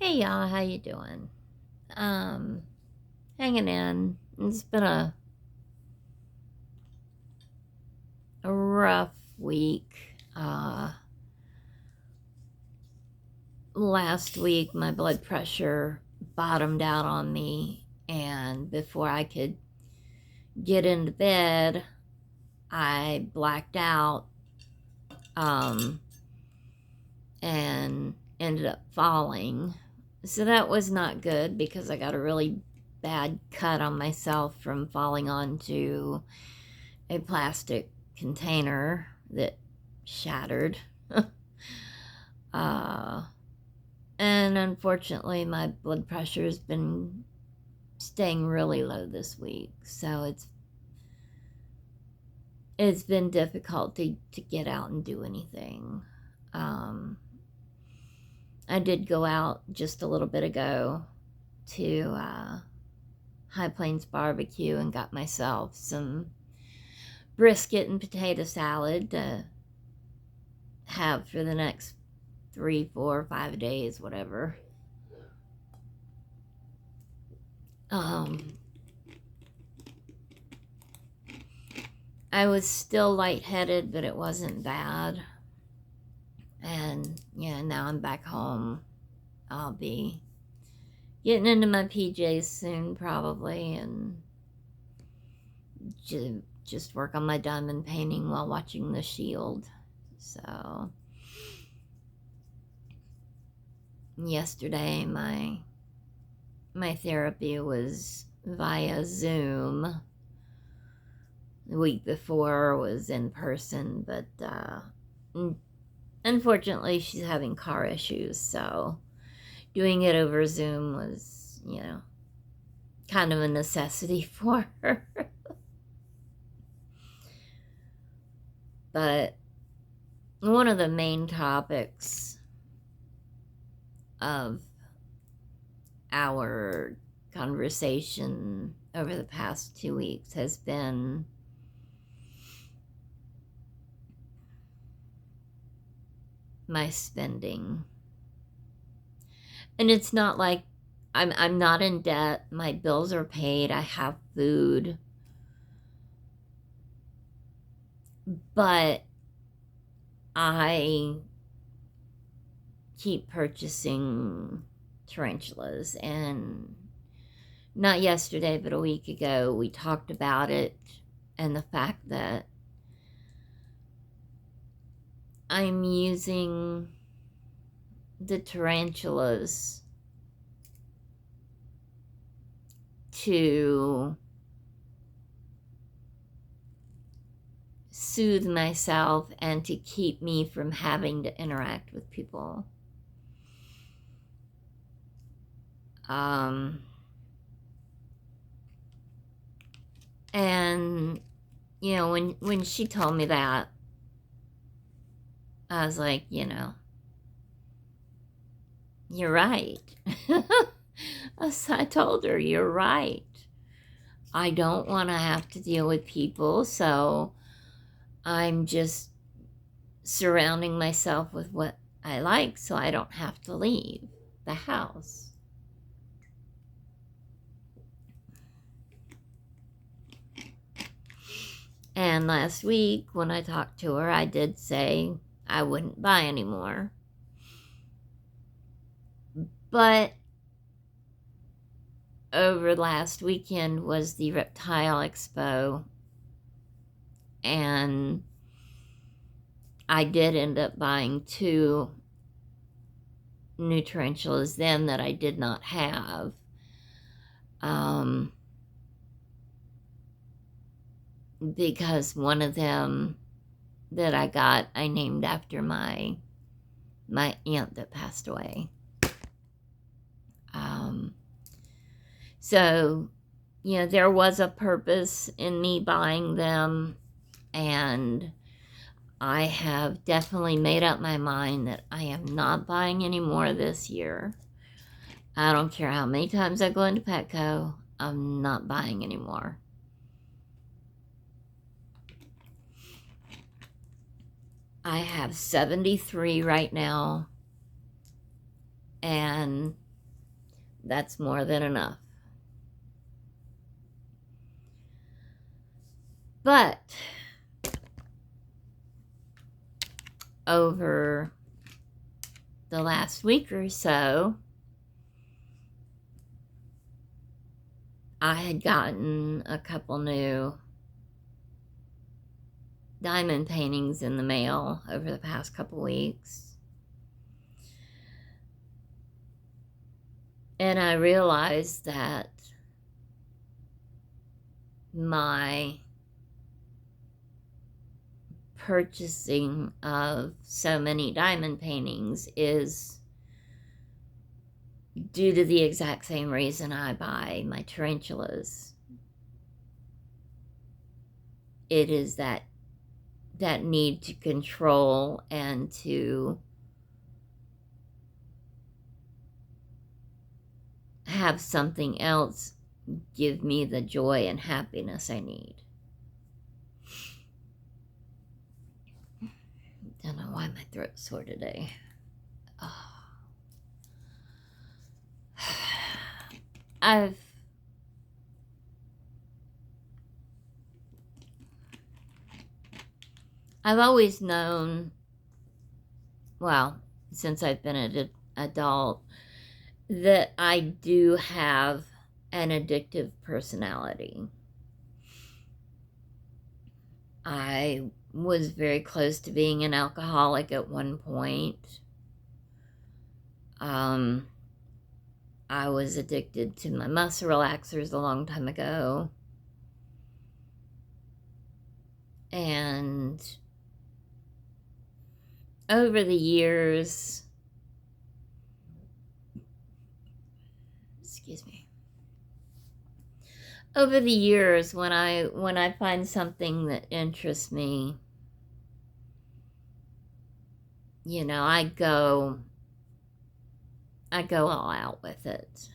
Hey y'all, how you doing? Um, Hanging in. It's been a rough week. Last week my blood pressure bottomed out on me, and before I could get into bed, I blacked out, um, and ended up falling. So that was not good because I got a really bad cut on myself from falling onto a plastic container that shattered. uh, and unfortunately, my blood pressure has been staying really low this week. So it's been difficult to get out and do anything. Um, I did go out just a little bit ago to High Plains Barbecue and got myself some brisket and potato salad to have for the next 3, 4, 5 days, whatever. Um, I was still lightheaded, but it wasn't bad. And yeah, now I'm back home. I'll be getting into my PJs soon, probably, and just work on my diamond painting while watching The Shield. So, yesterday my therapy was via Zoom. The week before was in person, but unfortunately she's having car issues, so doing it over Zoom was, kind of a necessity for her. But one of the main topics of our conversation over the past 2 weeks has been my spending. And it's not like I'm not in debt. My bills are paid. I have food. But I keep purchasing tarantulas, and not yesterday but a week ago we talked about it, and the fact that I'm using the tarantulas to soothe myself and to keep me from having to interact with people. And when she told me that, I was like, you're right. I told her, you're right. I don't want to have to deal with people, so I'm just surrounding myself with what I like so I don't have to leave the house. And last week, when I talked to her, I did say I wouldn't buy anymore. But over last weekend was the Reptile Expo, and I did end up buying 2 new tarantulas then that I did not have. Because one of them that I got, I named after my aunt that passed away. So, there was a purpose in me buying them, and I have definitely made up my mind that I am not buying any more this year. I don't care how many times I go into Petco, I'm not buying anymore. I have 73 right now, and that's more than enough. But over the last week or so, I had gotten a couple new diamond paintings in the mail over the past couple weeks. And I realized that my purchasing of so many diamond paintings is due to the exact same reason I buy my tarantulas. It is that need to control and to have something else give me the joy and happiness I need. Don't know why my throat's sore today. Oh. I've always known, well, since I've been an adult, that I do have an addictive personality. I was very close to being an alcoholic at one point. I was addicted to my muscle relaxers a long time ago. And over the years, over the years, when I find something that interests me, you know, I go all out with it.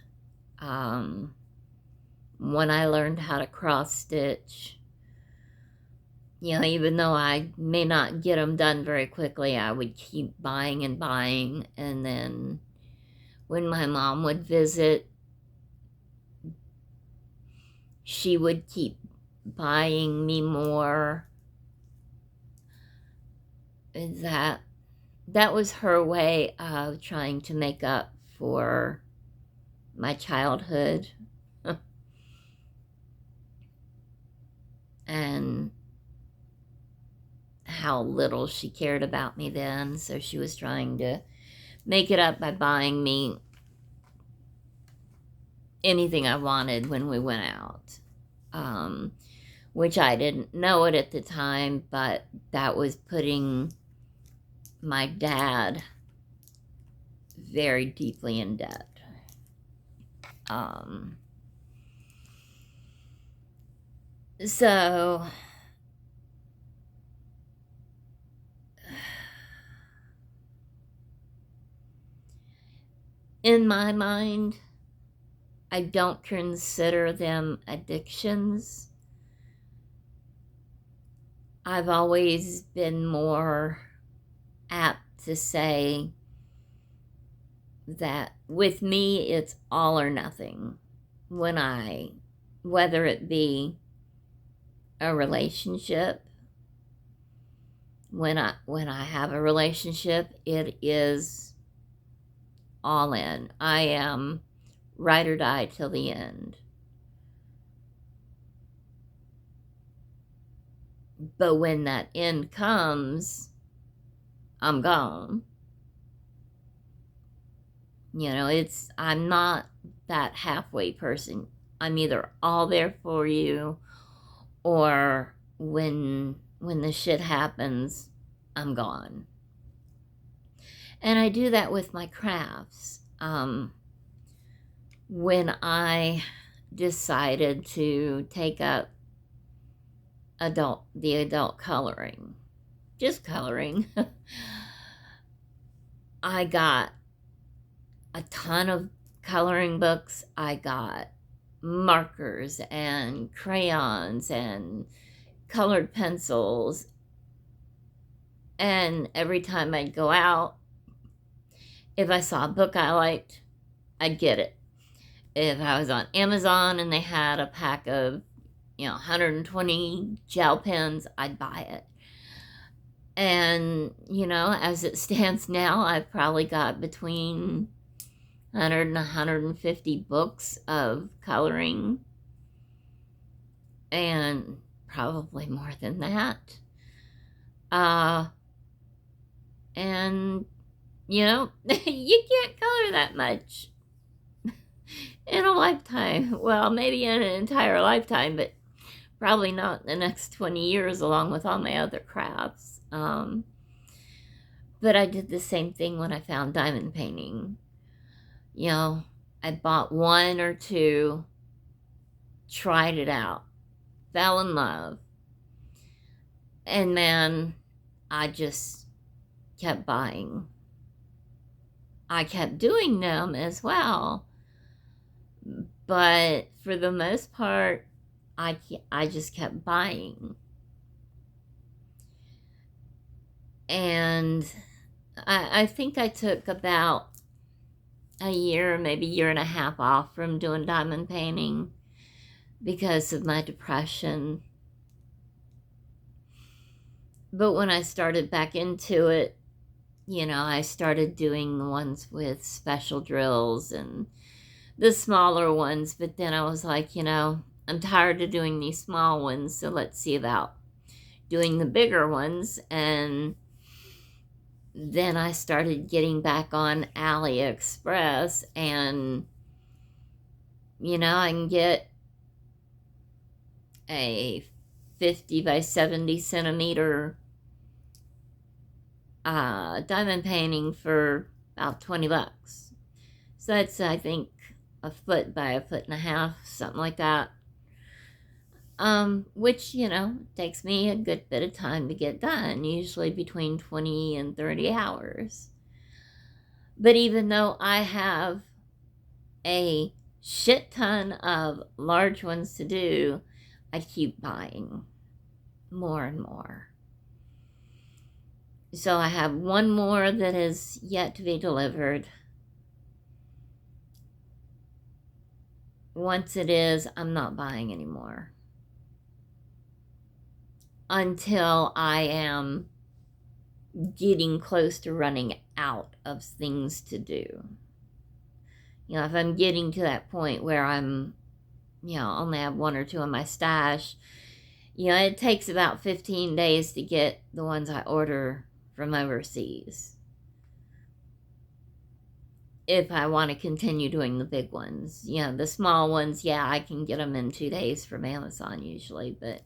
When I learned how to cross stitch, you know, even though I may not get them done very quickly, I would keep buying and buying. And then when my mom would visit, she would keep buying me more. That was her way of trying to make up for my childhood. And how little she cared about me then, so she was trying to make it up by buying me anything I wanted when we went out, which I didn't know it at the time, but that was putting my dad very deeply in debt. So in my mind, I don't consider them addictions. I've always been more apt to say that with me, it's all or nothing. Whether it be a relationship, when I have a relationship, it is all in. I am ride or die till the end. But when that end comes, I'm gone. You know, I'm not that halfway person. I'm either all there for you, or when the shit happens, I'm gone. And I do that with my crafts. When I decided to take up the adult coloring, just coloring, I got a ton of coloring books. I got markers and crayons and colored pencils. And every time I'd go out, if I saw a book I liked, I'd get it. If I was on Amazon and they had a pack of, 120 gel pens, I'd buy it. And, as it stands now, I've probably got between 100 and 150 books of coloring, and probably more than that. And, you can't color that much in a lifetime. Well, maybe in an entire lifetime, but probably not in the next 20 years along with all my other crafts. But I did the same thing when I found diamond painting. I bought one or two, tried it out, fell in love, and man, I just kept buying. I kept doing them as well, but for the most part, I just kept buying. And I think I took about a year, maybe year and a half off from doing diamond painting because of my depression. But when I started back into it, I started doing the ones with special drills and the smaller ones. But then I was like, I'm tired of doing these small ones, so let's see about doing the bigger ones. And then I started getting back on AliExpress, and I can get a 50 by 70 centimeter diamond painting for about $20. So that's, I think, a foot by a foot and a half, something like that. Which, takes me a good bit of time to get done, usually between 20 and 30 hours. But even though I have a shit ton of large ones to do, I keep buying more and more. So I have one more that is yet to be delivered. Once it is, I'm not buying anymore until I am getting close to running out of things to do. If I'm getting to that point where I'm, only have one or two in my stash, it takes about 15 days to get the ones I order from overseas. If I want to continue doing the big ones. The small ones, I can get them in 2 days from Amazon usually, but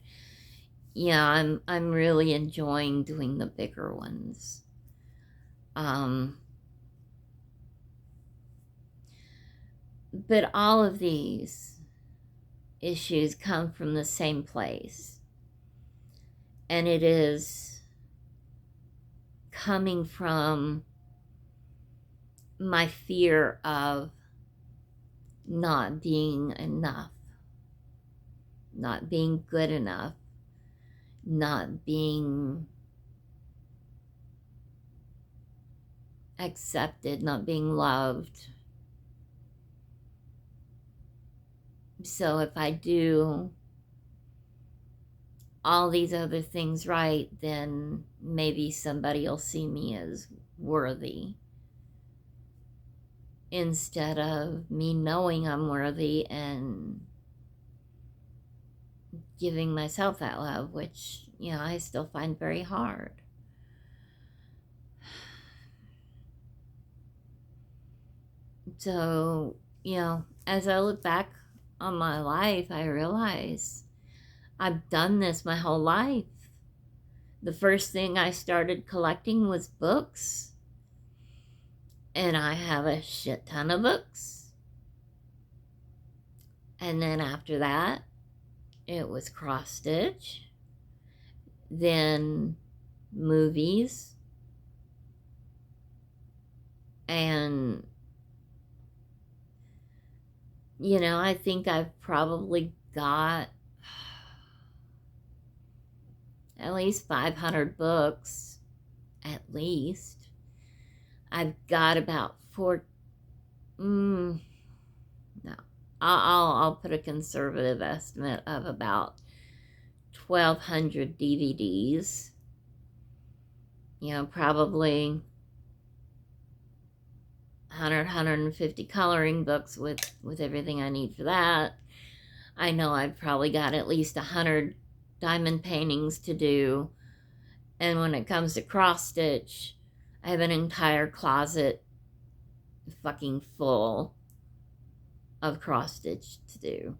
I'm really enjoying doing the bigger ones. But all of these issues come from the same place, and it is coming from my fear of not being enough, not being good enough, not being accepted, not being loved. So if I do all these other things right, then maybe somebody will see me as worthy, instead of me knowing I'm worthy and giving myself that love, which, I still find very hard. So, as I look back on my life, I realize I've done this my whole life. The first thing I started collecting was books, and I have a shit ton of books. And then after that, it was cross stitch, then movies, and I think I've probably got at least 500 books, at least. I've got about I'll put a conservative estimate of about 1,200 DVDs. You know, probably 150 coloring books with everything I need for that. I know I've probably got at least 100 diamond paintings to do. And when it comes to cross stitch, I have an entire closet fucking full of cross stitch to do.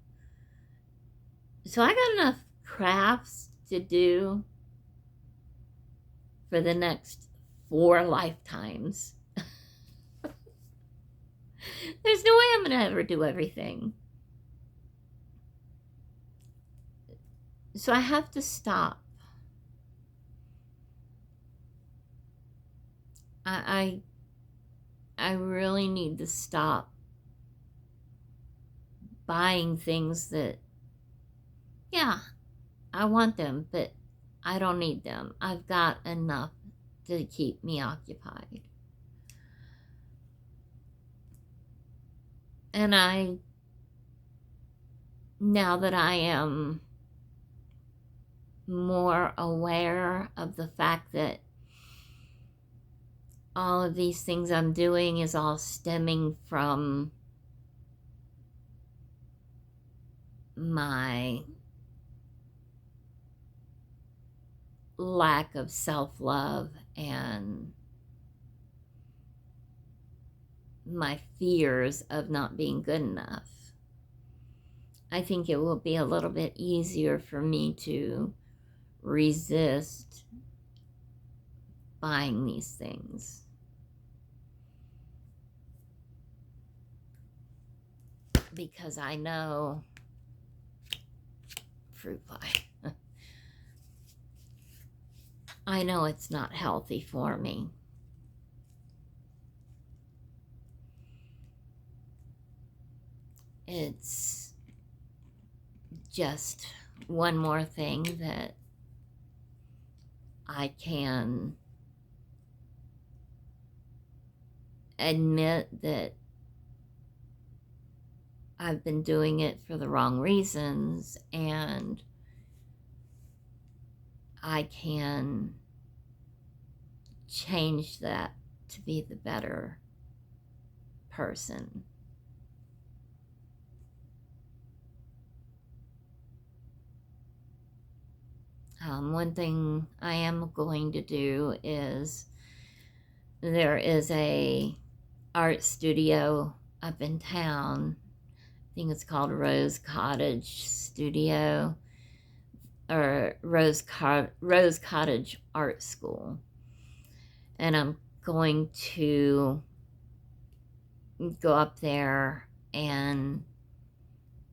So I got enough crafts to do for the next 4 lifetimes. There's no way I'm going to ever do everything. So I have to stop. I really need to stop buying things that, yeah, I want them, but I don't need them. I've got enough to keep me occupied. And now that I am more aware of the fact that all of these things I'm doing is all stemming from my lack of self-love and my fears of not being good enough, I think it will be a little bit easier for me to resist buying these things. Because I know fruit pie. I know it's not healthy for me. It's just one more thing that I can admit that I've been doing it for the wrong reasons, and I can change that to be the better person. One thing I am going to do is, there is a art studio up in town. I think it's called Rose Cottage Studio, or Rose Cottage Art School. And I'm going to go up there and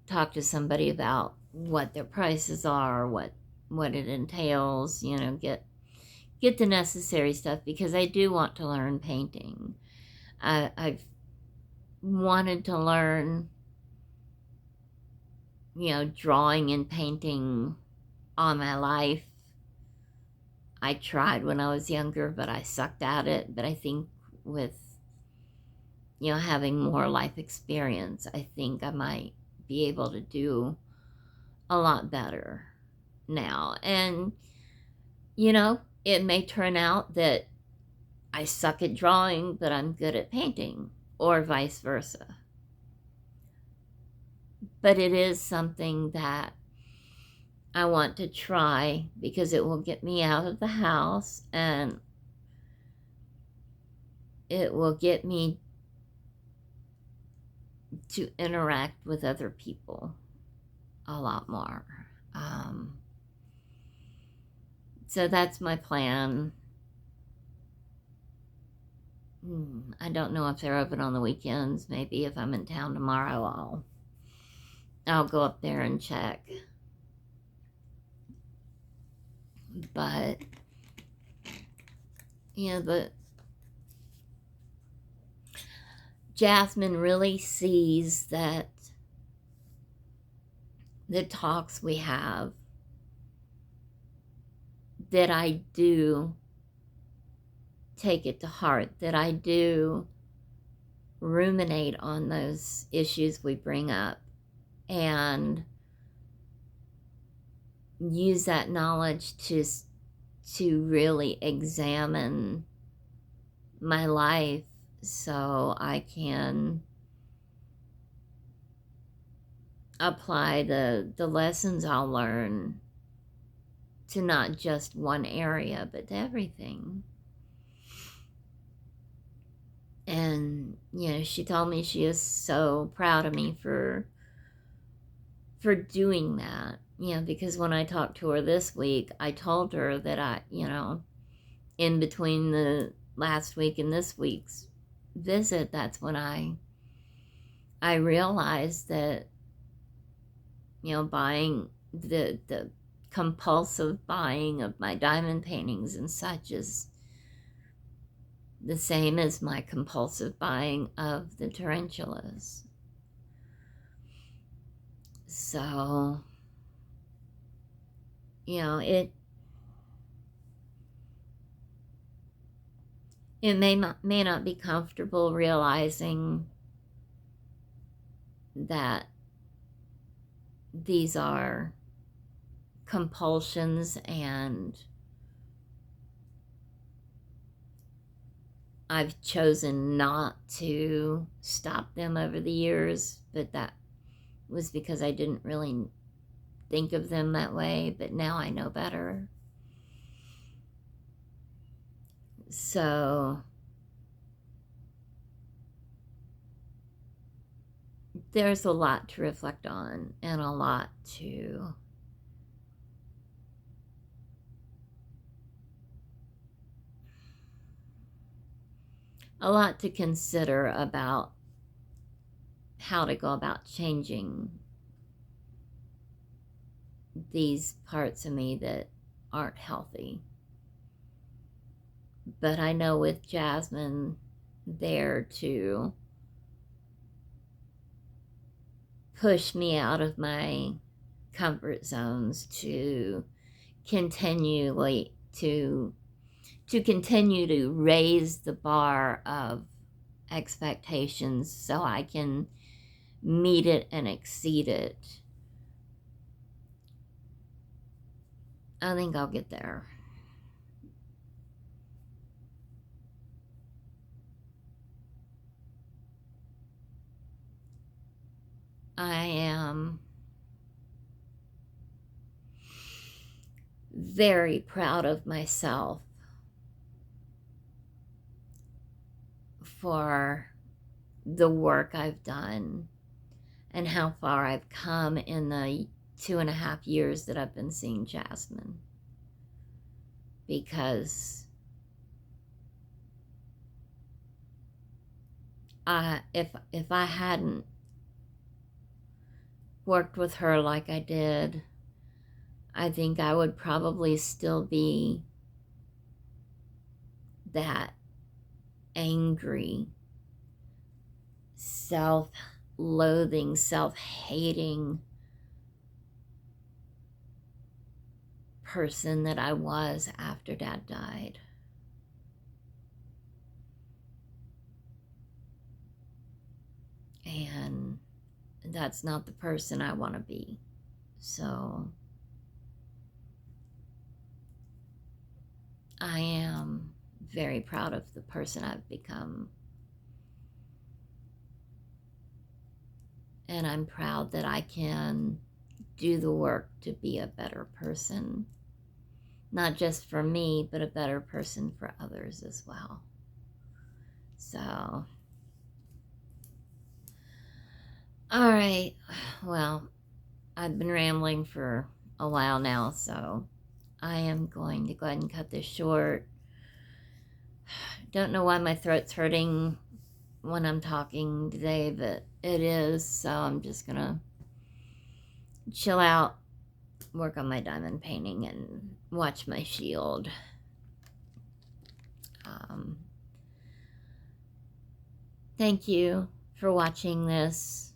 talk to somebody about what their prices are, what it entails, you know, get the necessary stuff, because I do want to learn painting. I've wanted to learn, you know, drawing and painting all my life. I tried when I was younger, but I sucked at it. But I think with, you know, having more life experience, I think I might be able to do a lot better now. And, you know, it may turn out that I suck at drawing, but I'm good at painting, or vice versa. But it is something that I want to try, because it will get me out of the house, and it will get me to interact with other people a lot more. So that's my plan. I don't know if they're open on the weekends. Maybe if I'm in town tomorrow, I'll go up there and check. But, you know, the Jasmine really sees that the talks we have, that I do take it to heart, that I do ruminate on those issues we bring up, and use that knowledge to really examine my life so I can apply the lessons I'll learn to not just one area, but to everything. And, she told me she is so proud of me for doing that. Because when I talked to her this week, I told her that in between the last week and this week's visit, that's when I realized that, buying the compulsive buying of my diamond paintings and such is the same as my compulsive buying of the tarantulas. So, it may not be comfortable realizing that these are compulsions, and I've chosen not to stop them over the years, but that was because I didn't really think of them that way, but now I know better. So there's a lot to reflect on and a lot to consider about how to go about changing these parts of me that aren't healthy. But I know with Jasmine there to push me out of my comfort zones, to continually to continue to raise the bar of expectations so I can meet it and exceed it. I think I'll get there. I am very proud of myself for the work I've done and how far I've come in the 2.5 years that I've been seeing Jasmine. Because if I hadn't worked with her like I did, I think I would probably still be that angry, self-loathing, self-hating person that I was after Dad died. And that's not the person I want to be. So I am very proud of the person I've become. And I'm proud that I can do the work to be a better person. Not just for me, but a better person for others as well. So, all right. Well, I've been rambling for a while now, so I am going to go ahead and cut this short. Don't know why my throat's hurting when I'm talking today, but it is, so I'm just gonna chill out, work on my diamond painting, and watch my shield. Thank you for watching this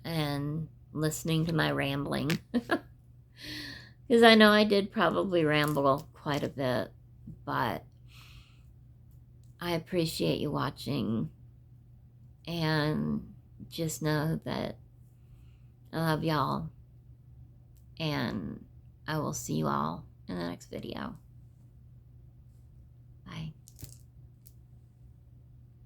and listening to my rambling. Because I know I did probably ramble quite a bit, but I appreciate you watching, and just know that I love y'all. And I will see you all in the next video.